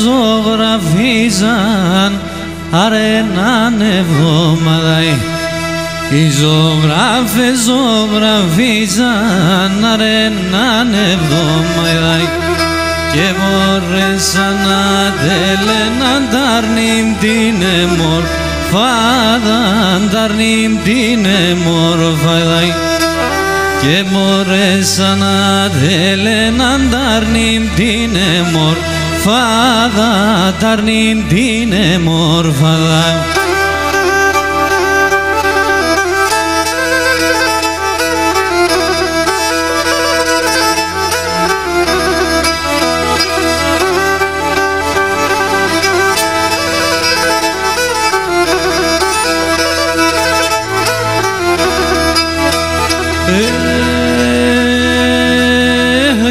ζωγραφίζαν άρε έναν εβδομάδα. Οι ζωγράφες ζωγραφίζαν άρε έναν εβδομάδα και μπορέσαν να τέλεναν ταρνήμ την εμορφάδαν, ταρνήμ την εμορφάδα και μπορέσαν να τέλεναν ταρνήμ την εμορφάδα, ταρνήμ την εμορφάδα.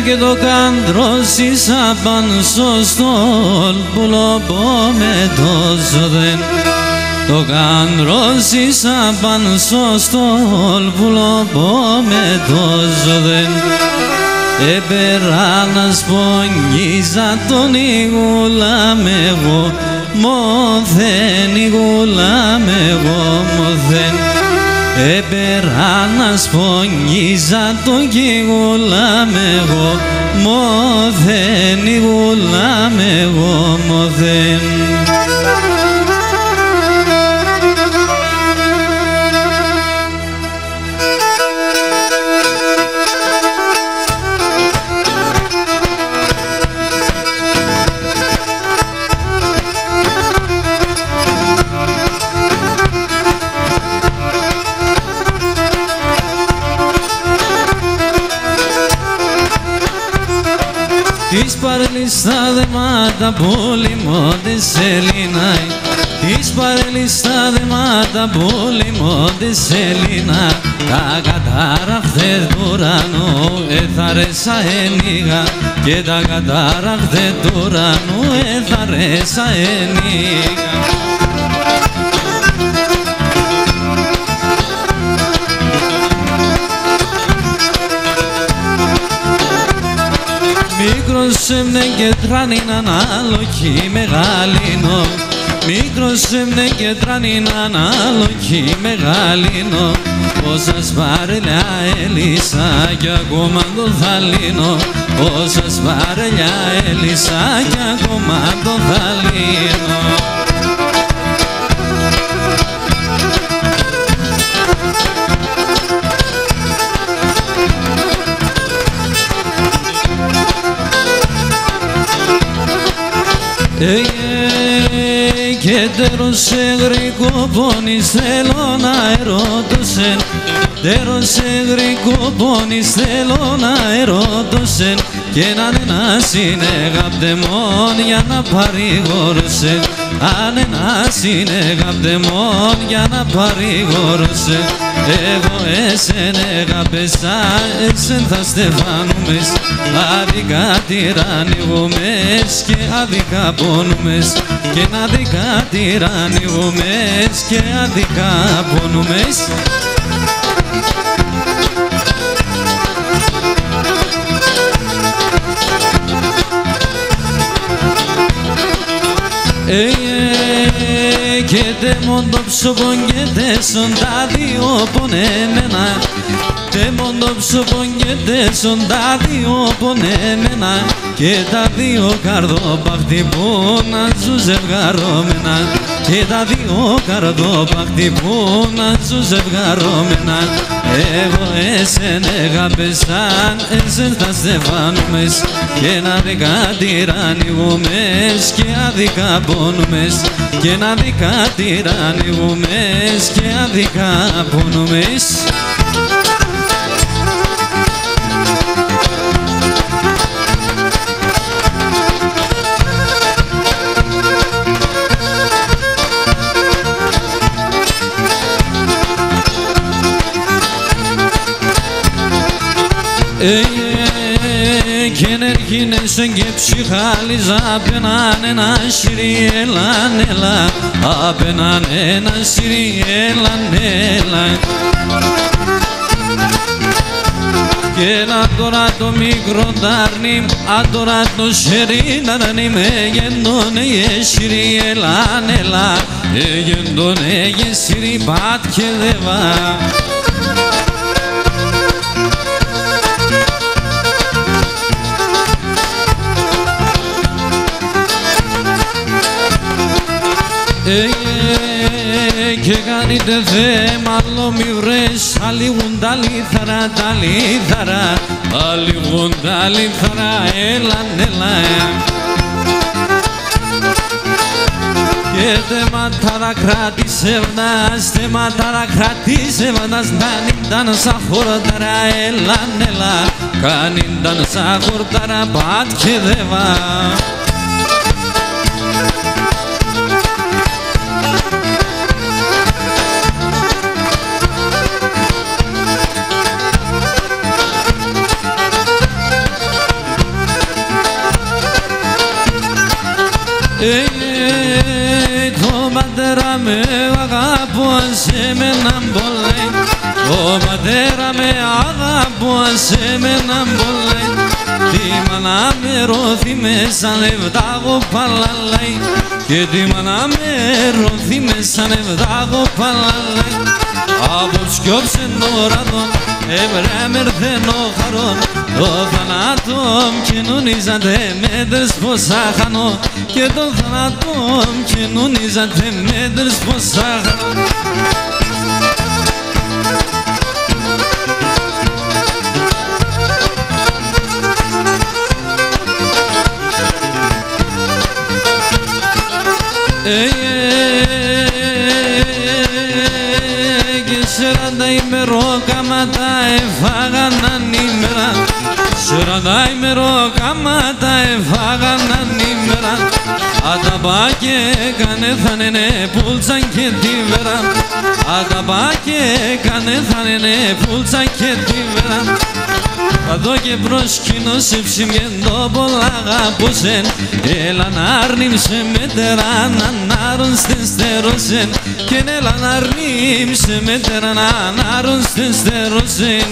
Και το καντρώσισα πάνω στο στόλπουλο με το ζώδεν. Το καντρώσισα πάνω στο στόλπουλο με το ζώδεν. Έπερα να σπονγίζα τον ηγούλα με εγώ μόθεν, ηγούλα με εγώ μόθεν. Έπερα να σπονγίζα τον κηγούλα με εγώ μόθεν, ηγούλα με εγώ μόθεν. Της παρελίστα δεμάτα πολυμόντες Ελλήναοι, της παρελίστα δεμάτα πολυμόντες Ελλήνα, τα κατάραχθε του ουρανού έθαρεσα ενίγα και τα κατάραχθε του ουρανού έθαρεσα ενίγα. Μικρός έμνε και τράνιναν άλλο κι μεγαλύνο, μικρός έμνε και τράνιναν άλλο κι μεγαλύνο. Όσα σπαρελιά έλυσα κι ακόμα το θαλήνο, όσα σπαρελιά έλυσα κι ακόμα το θαλήνο. Και τέλος σε γρικό πόνης θέλω να ερωτώσεν, τέλος σε γρικό πόνης θέλω να ερωτώσεν και να είναι να συνεγαπτεμόν για να παρηγορώσεν, αν ένα συνεγαπτεμόν για να παρηγορώσεν. Εγώ εσεν εγαπέσα, εσεν θα στεφάνουμες, άδικα τυραννιγούμες και άδικα πόνουμες, και να άδικα τυραννιγούμες και άδικα πόνουμες. Και τέμον το ψωπον και τέσον τα δύο πονεμένα, τέμον το ψωπον και τέσον τα δύο πονεμένα και τα δύο καρδόπαχτη που να σου ζευγαρώμενα, και τα δύο καρδόπαχτη που να σου ζευγαρώμενα. Εγώ εσεν εγαπεσάν, εσεν θα στεφάνουμες και να δικα τυραννιγούμες και άδικα πόνουμες, και να δικα τυραννιγούμες και άδικα πόνουμες. Και ενεργήνεσεν και ψυχάλιζα απέναν ένα σιρί έλαν έλα, απέναν ένα σιρί έλαν έλα. Και έλα τώρα το μικρό τάρνιμ, αν τώρα το σερίναρνιμ, εγεντώνε γεσίρι, έλαν, έλα, εγεντώνε γεσίρι, πατ και δεβά. Και κάνετε θέμα άλλο μη βρες, αλίγουν τα λίθαρα, τα λίθαρα, αλίγουν τα λίθαρα, έλαν, έλα. Και τέματαρα κράτησε βνάς, τέματαρα κράτησε βνάς, κάνινταν σαν χορτάρα, έλαν, έλα, κάνινταν σαν χορτάρα, πατ και δεβά. Το πατέρα με αγαπώ σε μέναν πολύ, το πατέρα με αγαπώ σε μέναν πολύ. Τη μάνα με ρώθη μέσα λεφτάγω παλαλάει, και τη μάνα με ρώθη μέσα λεφτάγω παλαλάει. Από σκιόψεν οραδόν, ευρέμερθεν ο χαρόν, το θανάτο κοινωνίζατε με τρεις πόσα χανώ, και το θανάτο κοινωνίζατε με τρεις πόσα χανώ. Και 40 ημεροκάματα έφαγαν ανήμερα, 40 ημεροκάματα έφαγαν ανήμερα. Αταπά και κανέθανενε πούλτσαν και τη βέρα, αταπά και κανέθανενε πούλτσαν και τη βέρα. Παδώ και προσκύνωσε ψημιέντο πολλά αγαπούσεν, έλα να αρνήμσε μετέρα να νάρουν στην στερώσεν, και έλα να αρνήμσε μετέρα να νάρουν στην στερώσεν.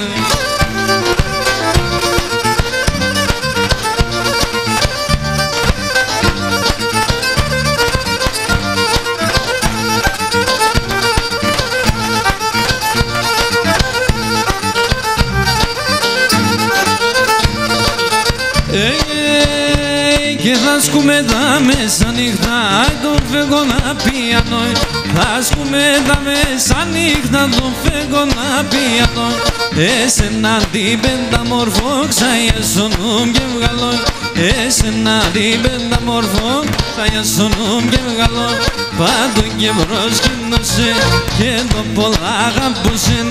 Και θα σκούμε τα μεσάνυχτα, το φεύγω να πιάνω. Θα σκούμε τα μεσάνυχτα, το φεύγω να πιάνω. Εσένα την πενταμορφό ξαγιασονούμ και βγαλώ, εσένα την πενταμορφό ξαγιασονούμ και βγαλώ. Πάντο και προσκύνωσε και το πολλά αγαπούσεν,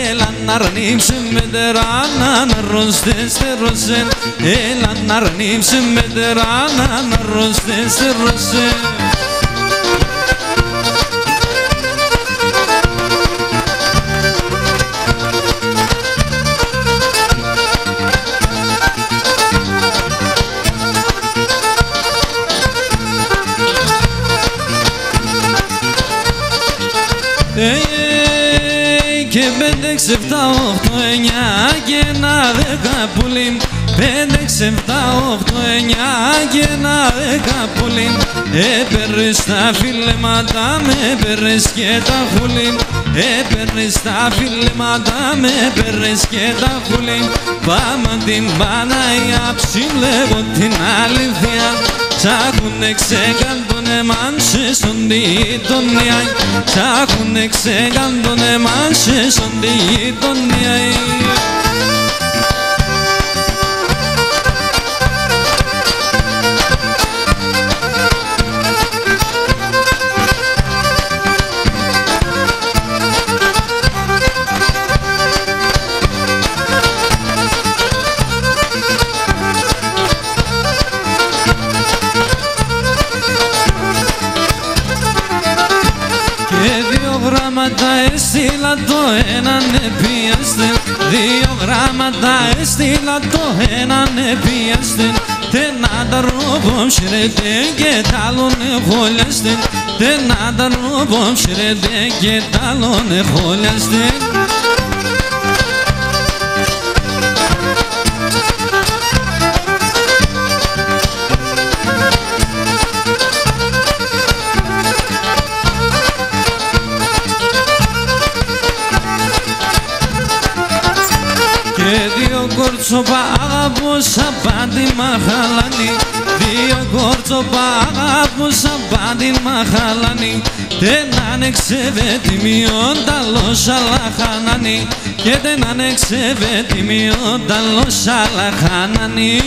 έλα να αρνήψε μετερά να αναρρωστέ στερώσεν, έλα να αρνήψε μετερά να αναρρωστέ στερώσεν. Και 5, 6, 7, 8, 9 και ένα 10 πουλί, 5, 6, 7, 8, 9 και ένα 10 πουλί. Έπαιρνες τα φιλέματα, με έπαιρνες και τα χουλί, έπαιρνες τα φιλέματα, με έπαιρνες και τα χουλί. Πάμε την Παναγιά, ψηλεύω την αλήθεια, τσάκουνε ξεκαντώνε μάνσες όντι γειτονιά, τσάκουνε ξεκαντώνε μάνσες όντι γειτονιά. γράμματα έστειλα το έναν επίαστην, 2 γράμματα έστειλα το έναν επίαστην. Τένα τα ρόμπομ σιρέτε και τ' άλλον εχόλιαστην, τένα τα ρόμπομ σιρέτε και τ' άλλον εχόλιαστην. κόρτσοπα αγαπούσα πάντη μαχαλάνη, δύο κόρτσοπα αγαπούσα πάντη μαχαλάνη. Δεν άνεξε τιμιόν τα λόσα λαχανάνη, και δεν άνεξε τιμιόν τα λόσα λαχανάνη.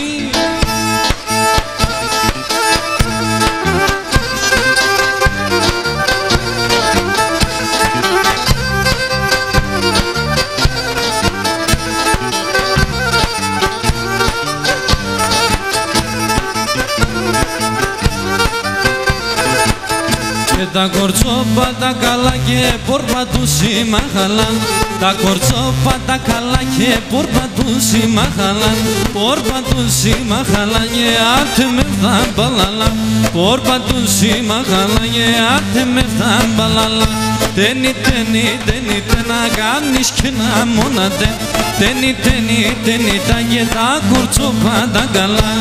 Και τα κορτσόπα τα καλά και πόρπα του συμμαχαλάν, τα κορτσόπα τα καλά και πόρπα του συμμαχαλάν, πόρπα του συμμαχαλάν και άτε με φθάν παλαλά, πόρπα του συμμαχαλάν και άτε με φθάν παλαλά. Τένι να κάνεις και να μόνατε, τένι τα και τα κορτσόπα τα καλά.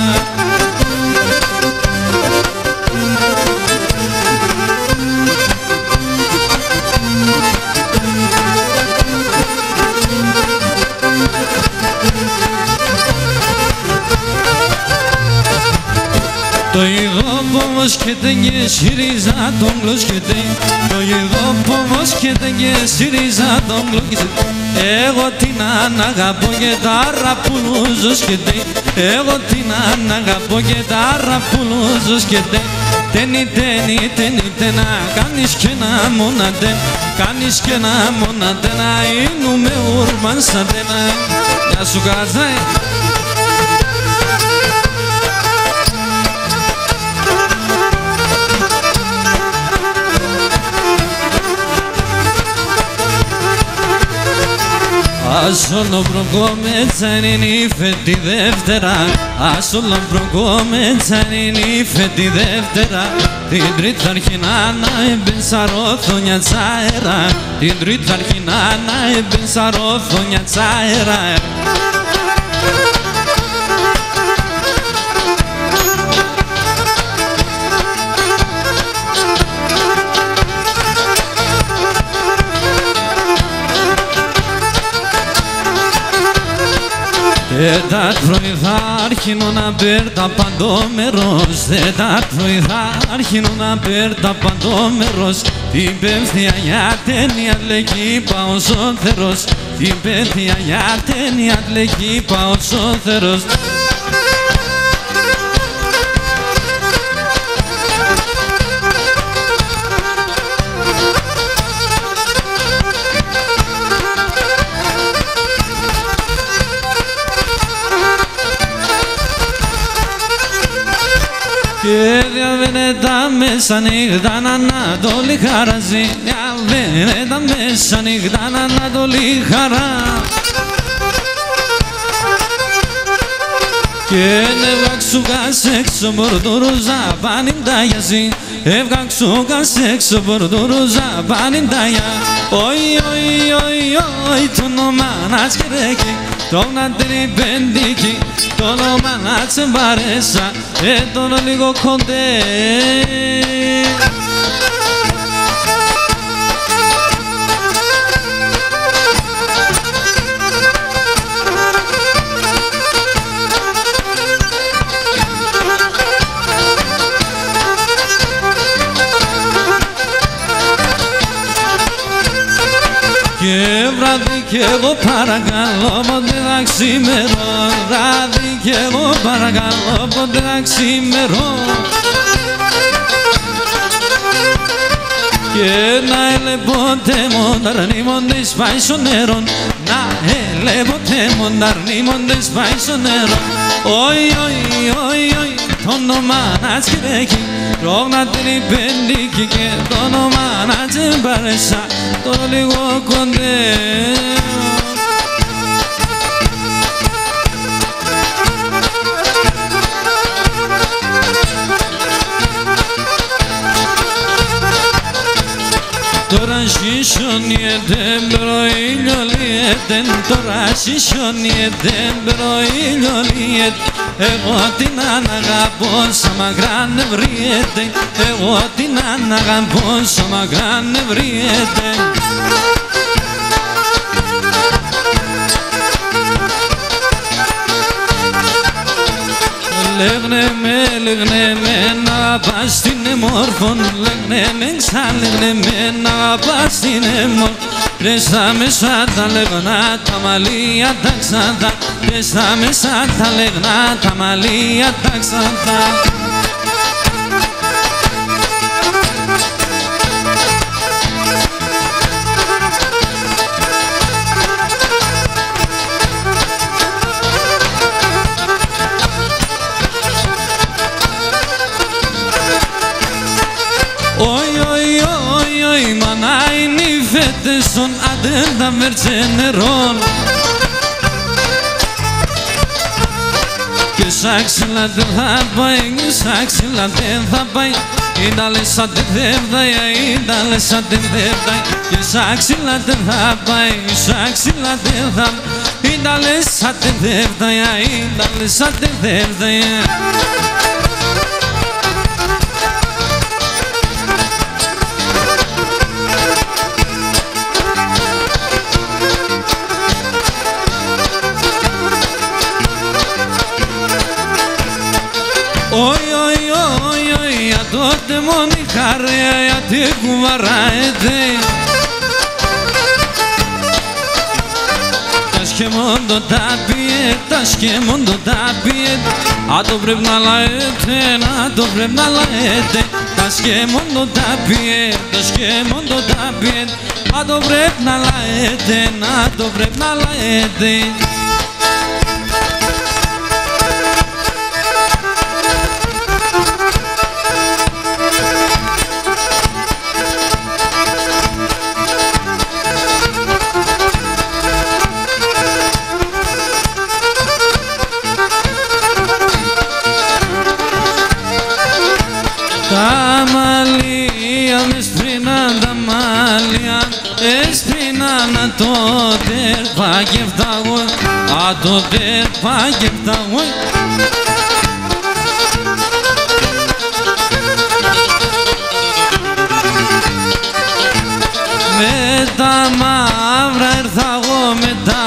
Το ειδόπομος και τέγγε σύριζα τον γλωσκετέ, το ειδόπομος και τέγγε σύριζα τον γλωσκετέ. Εγώ την αναγαπώ και τα ραπουλούζος και τε, εγώ την αναγαπώ και τα ραπουλούζος και τε. Τένι να κάνεις και να μόνατε, κάνεις και να μόνατε, να είνουμε ουρμαν σαν τένα. Γεια σου Καζάι. Άσο λομπροκό με τσανίνι φέτη Δευτέρα, άσο λομπροκό με τσανίνι φέτη Δευτέρα. Την τρίτη θα αρχινά να εμπενσαρώθωνια τσάερα, την τρίτη θα αρχινά να εμπενσαρώθωνια τσάερα. Τετάρτη πρωί θα αρχινώ να παίρνω παντόμερος, Τετάρτη πρωί θα αρχινώ να παίρνω παντόμερος. Την Πέμπτη αγιάτενη αντλεκή πάω σώθερος, την Πέμπτη αγιάτενη αντλεκή πάω σώθερος. Και διαβαίνε τα μέσα νύχτα να Ανατολή χαράζει, διαβαίνε τα μέσα νύχτα να Ανατολή χαρά. Και έβγαξουκας έξω μπορτουρούζα πανιντάγιαζι, έβγαξουκας έξω μπορτουρούζα πανιντάγια. Οι, το όνομα να σκερέκει, το να την πεντίκι, το όνομα να τσεμπαρέσα, έτονο λίγο κοντέ. Και βράδυ κι εγώ παρακαλώ πότε θα ξημερώ, βράδυ κι εγώ παρακαλώ πότε θα ξημερώ. Και να έλε ποτέ μονταρνίμοντες πάει στο νερό, να έλε ποτέ μονταρνίμοντες πάει στο νερό. Οι, το όνομα να σκυρέκει, τρώγνα την πεντίκη και το όνομα να τσεμπαρέσα, το λίγο κοντέ. Τώρα σισιονιέται μπροήλιο λιέται, τώρα σισιονιέται μπροήλιο λιέται. Εγώ την αναγαπώ σαν μακρά νευριέται, εγώ την αναγαπώ σαν μακρά νευριέται. Λέγνε με να πας στην εμόρφων. Λέγνε με ξαλέγνε με να πας στην εμόρφων. Ρε στα μέσα τα λεγνά τα μαλλία τα ξανθά. Ρε στα μέσα τα λεγνά τα μαλλία τα ξανθά. Oi, mana είναι οι φέτες των αντέντα μερτσενερών. Και σαν ξύλα δεν θα πάει, σαν ξύλα δεν θα πάει. Είναι άλλες σαν την δεύδαια, είναι άλλες σαν την δεύδαια. Και σαν ξύλα δεν θα πάει, σαν ξύλα δεν θα πάει. Είναι άλλες σαν την δεύδαια, είναι άλλες σαν την δεύδαια. Oi, a τότε μόνη χαρέα γιατί κουβαράεται. Τα σχεμόντο τα πιέ, τα σχεμόντο τα πιέ. Α το πρέπει να λαέτε, να το πρέπει να λαέτε. Τα σχεμόντο τα πιέ, τα σχεμόντο τα πιέ. Α το πρέπει να λαέτε, να το πρέπει να λαέτε. Τα μαλλία με σπρινάν, τα μαλλία έσπριναν το τερπαγεύταγω, α το τερπαγεύταγω. Με τα μαύρα έρθα εγώ, με τα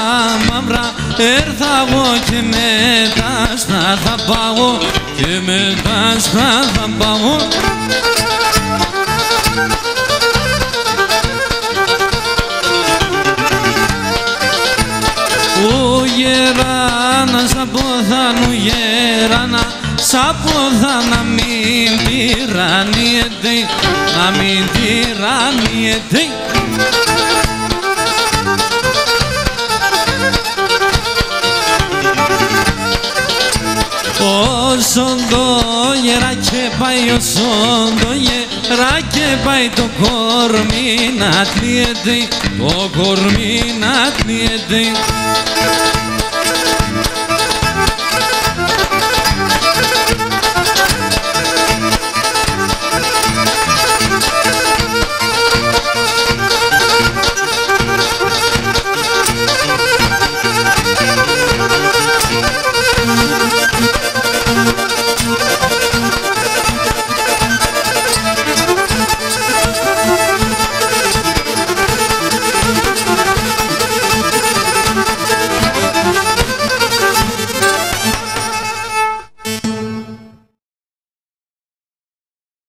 μαύρα έρθα εγώ και με τα άσπρα θα πάω, και με τα άσπρα θα πάω. Ο γεράνας από θάνου γεράνα, σ' να μην τυραννιέται, να μην τυραννιέται. Όσον το γεράκι πάει, όσον το γεράκι πάει, το κορμί να τλιέται, το κορμί να τλιέται.